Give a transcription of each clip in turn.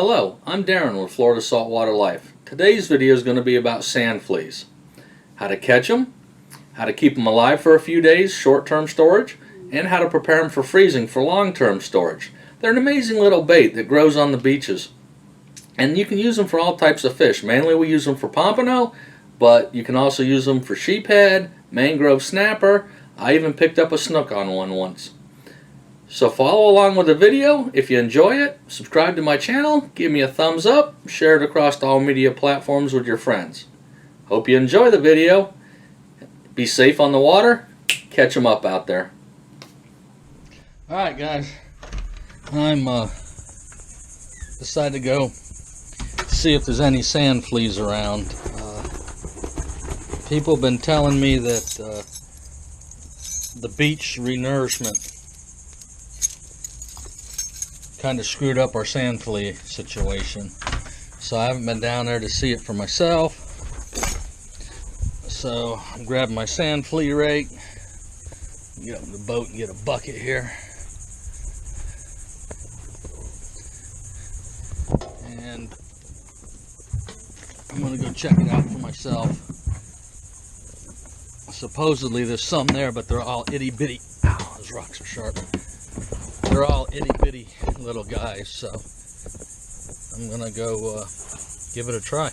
Hello, I'm Darren with Florida Saltwater Life. Today's video is going to be about sand fleas. How to catch them, how to keep them alive for a few days, short-term storage, and how to prepare them for freezing for long-term storage. They're an amazing little bait that grows on the beaches. And you can use them for all types of fish. Mainly we use them for pompano, but you can also use them for sheephead, mangrove snapper. I even picked up a snook on one once. So follow along with the video. If you enjoy it, subscribe to my channel, give me a thumbs up, share it across all media platforms with your friends. Hope you enjoy the video. Be safe on the water. Catch them up out there. Alright guys, I'm decided to go see if there's any sand fleas around. People have been telling me that the beach renourishment kind of screwed up our sand flea situation, so I haven't been down there to see it for myself. So I'm grabbing my sand flea rake, get up in the boat and get a bucket here, and I'm gonna go check it out for myself. Supposedly there's some there, but they're all itty bitty. Ow, those rocks are sharp. They're all itty bitty little guys, so I'm gonna go give it a try.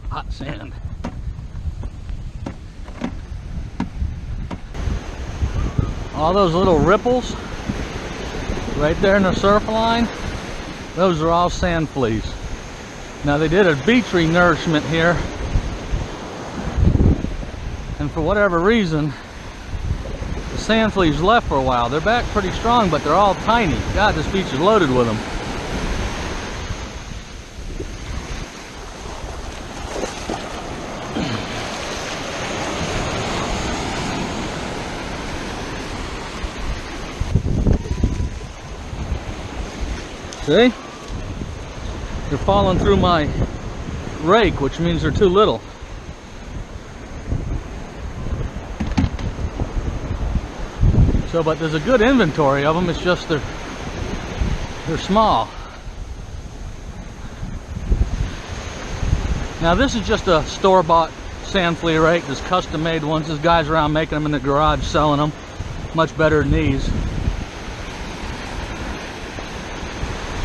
Hot sand. All those little ripples right there in the surf line, those are all sand fleas. Now they did a beach renourishment here, and for whatever reason the sand fleas left for a while. They're back pretty strong, but they're all tiny. God, this beach is loaded with them. See? They're falling through my rake, which means they're too little. So, but there's a good inventory of them, it's just they're small. Now this is just a store-bought sand flea rake, there's custom-made ones. There's guys around making them in the garage selling them. Much better than these.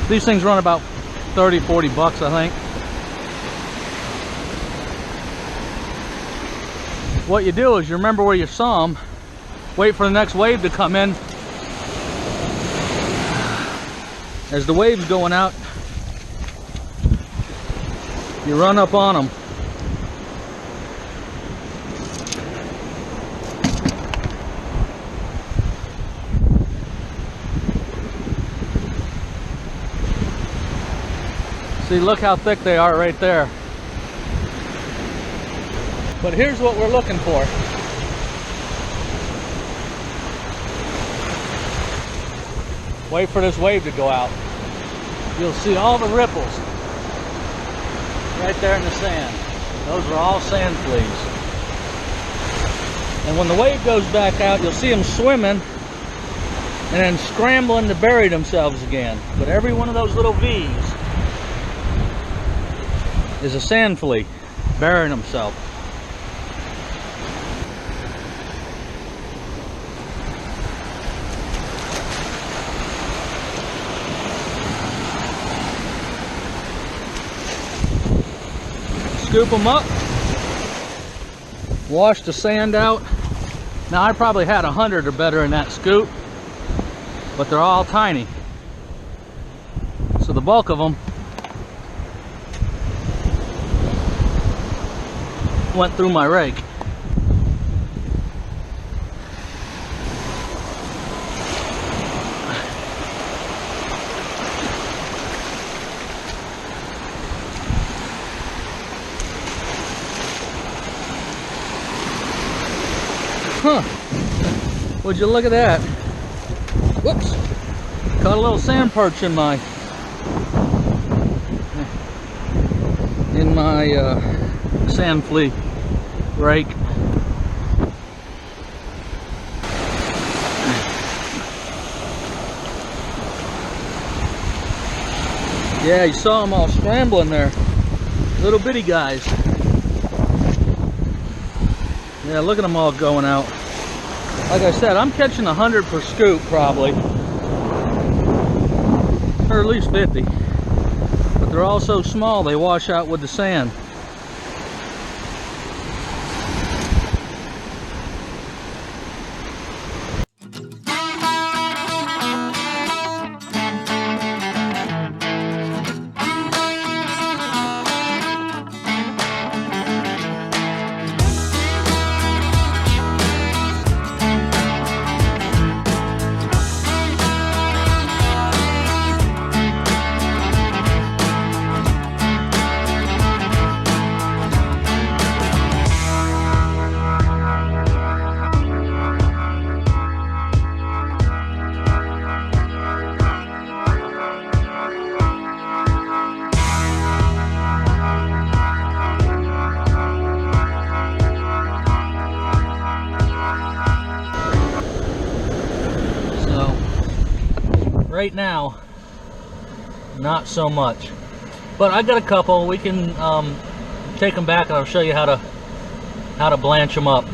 These things run about 30-40 bucks, I think. What you do is you remember where you saw them, wait for the next wave to come in. As the wave's going out, you run up on them. See, look how thick they are right there. But here's what we're looking for. Wait for this wave to go out. You'll see all the ripples right there in the sand. Those are all sand fleas. And when the wave goes back out, you'll see them swimming and then scrambling to bury themselves again. But every one of those little V's is a sand flea burying himself. Scoop them up, wash the sand out. Now I probably had 100 or better in that scoop, but they're all tiny. So the bulk of them went through my rake. Huh. Would you look at that? Whoops. Caught a little sand perch in my sand flea rake. Yeah, you saw them all scrambling there. Little bitty guys. Yeah, look at them all going out. Like I said, I'm catching 100 per scoop probably. Or at least 50. But they're all so small they wash out with the sand. Right now, not so much, but I got a couple. We can take them back and I'll show you how to blanch them up.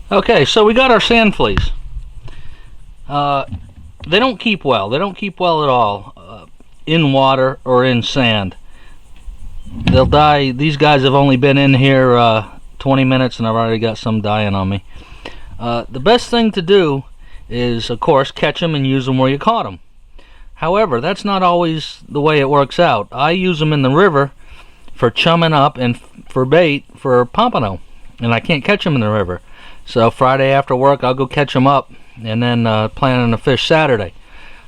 Okay, so we got our sand fleas. They don't keep well. They don't keep well at all in water or in sand. They'll die. These guys have only been in here 20 minutes and I've already got some dying on me. The best thing to do is, of course, catch them and use them where you caught them. However, that's not always the way it works out. I use them in the river for chumming up and for bait for pompano, and I can't catch them in the river. So Friday after work, I'll go catch them up and then planning to fish Saturday.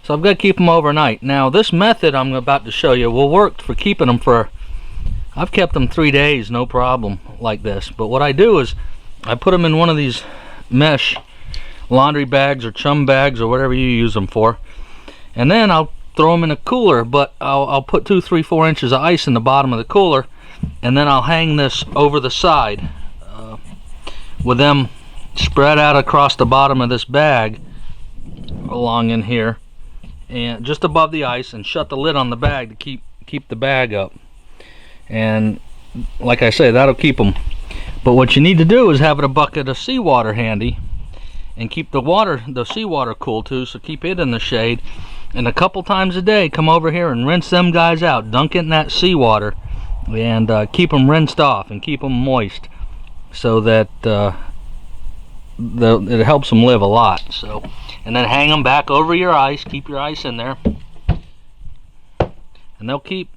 So I've got to keep them overnight. Now this method I'm about to show you will work for keeping them for, I've kept them 3 days no problem like this. But what I do is I put them in one of these mesh laundry bags or chum bags or whatever you use them for, and then I'll throw them in a cooler, but I'll put 2, 3, 4 inches of ice in the bottom of the cooler, and then I'll hang this over the side with them spread out across the bottom of this bag along in here and just above the ice, and shut the lid on the bag to keep the bag up. And like I say, that'll keep them. But what you need to do is have a bucket of seawater handy and keep the seawater cool too, so keep it in the shade, and a couple times a day come over here and rinse them guys out, dunk it in that seawater, and keep them rinsed off and keep them moist, so that it helps them live a lot. So, and then hang them back over your ice, keep your ice in there, and they'll keep,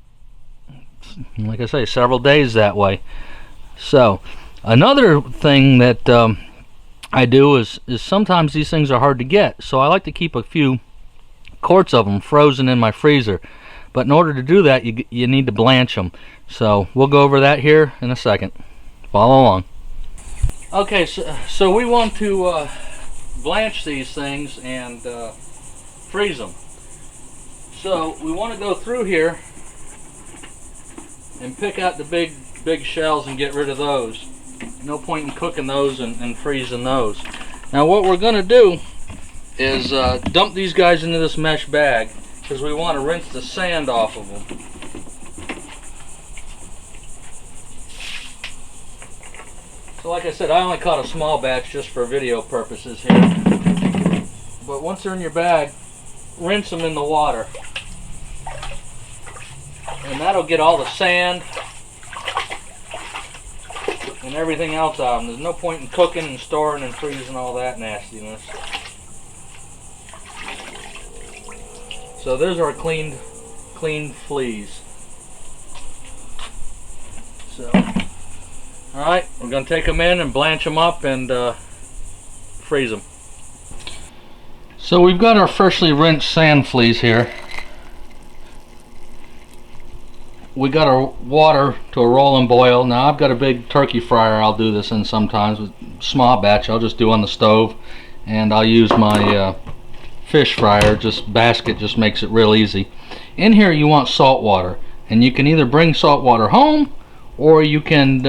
like I say, several days that way. So another thing that I do is sometimes these things are hard to get, so I like to keep a few quarts of them frozen in my freezer. But in order to do that, you need to blanch them. So we'll go over that here in a second. Follow along. Okay, so we want to blanch these things and freeze them. So we want to go through here and pick out the big shells and get rid of those. No point in cooking those and freezing those. Now what we're going to do is dump these guys into this mesh bag, because we want to rinse the sand off of them. So like I said, I only caught a small batch just for video purposes here. But once they're in your bag, rinse them in the water. And that'll get all the sand and everything else out of them. There's no point in cooking and storing and freezing all that nastiness. So there's our cleaned fleas. So Alright, we're going to take them in and blanch them up and freeze them. So we've got our freshly rinsed sand fleas here. We got our water to a rolling boil. Now I've got a big turkey fryer I'll do this in sometimes. With small batch I'll just do on the stove, and I'll use my fish fryer. Basket just makes it real easy. In here you want salt water, and you can either bring salt water home, or you can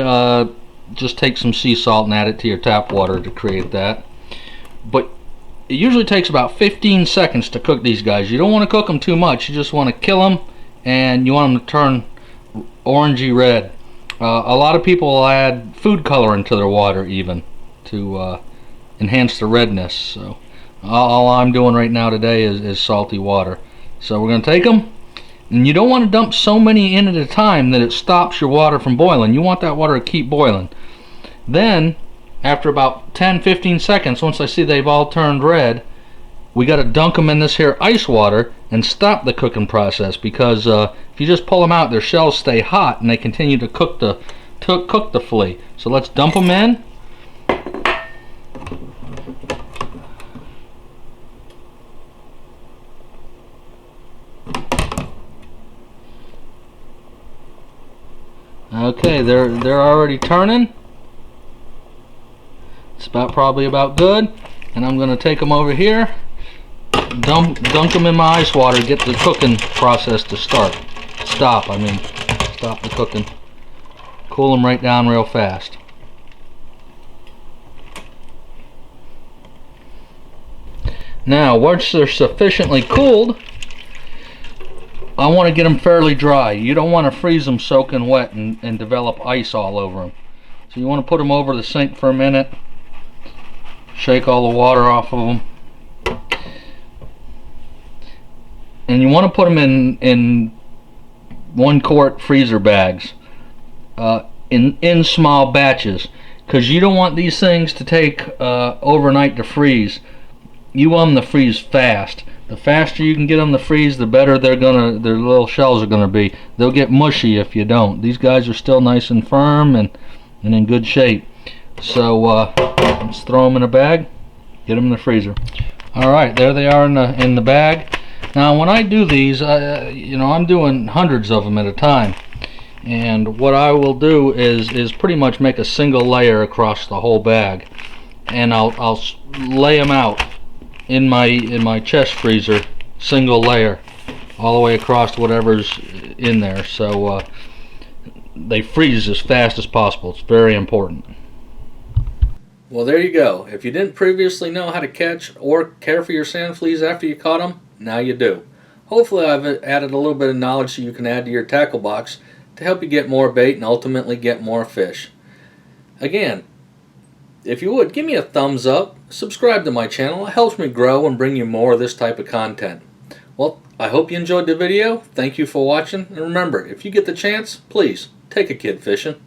just take some sea salt and add it to your tap water to create that. But it usually takes about 15 seconds to cook these guys. You don't want to cook them too much. You just want to kill them, and you want them to turn orangey red. A lot of people will add food coloring to their water even to enhance the redness. So all I'm doing right now today is salty water. So we're going to take them, and you don't want to dump so many in at a time that it stops your water from boiling. You want that water to keep boiling. Then after about 10-15 seconds, once I see they've all turned red, we got to dunk them in this here ice water and stop the cooking process, because if you just pull them out, their shells stay hot and they continue to cook the flea. So let's dump them in. Okay, they're already turning. It's probably about good, and I'm going to take them over here. Dunk them in my ice water, get the cooking process to stop the cooking. Cool them right down real fast. Now once they're sufficiently cooled, I want to get them fairly dry. You don't want to freeze them soaking wet and develop ice all over them. So you want to put them over the sink for a minute, shake all the water off of them. And you want to put them in 1 quart freezer bags in small batches, because you don't want these things to take overnight to freeze. You want them to freeze fast. The faster you can get them to freeze, the better their little shells are gonna be. They'll get mushy if you don't. These guys are still nice and firm and in good shape. So let's throw them in a bag, get them in the freezer. All right, there they are in the bag. Now when I do these, I'm doing hundreds of them at a time, and what I will do is pretty much make a single layer across the whole bag, and I'll lay them out in my chest freezer, single layer, all the way across whatever's in there, so they freeze as fast as possible. It's very important. Well, there you go. If you didn't previously know how to catch or care for your sand fleas after you caught them, now you do. Hopefully I've added a little bit of knowledge so you can add to your tackle box to help you get more bait and ultimately get more fish. Again, if you would, give me a thumbs up, subscribe to my channel. It helps me grow and bring you more of this type of content. Well, I hope you enjoyed the video. Thank you for watching, and remember, if you get the chance, please take a kid fishing.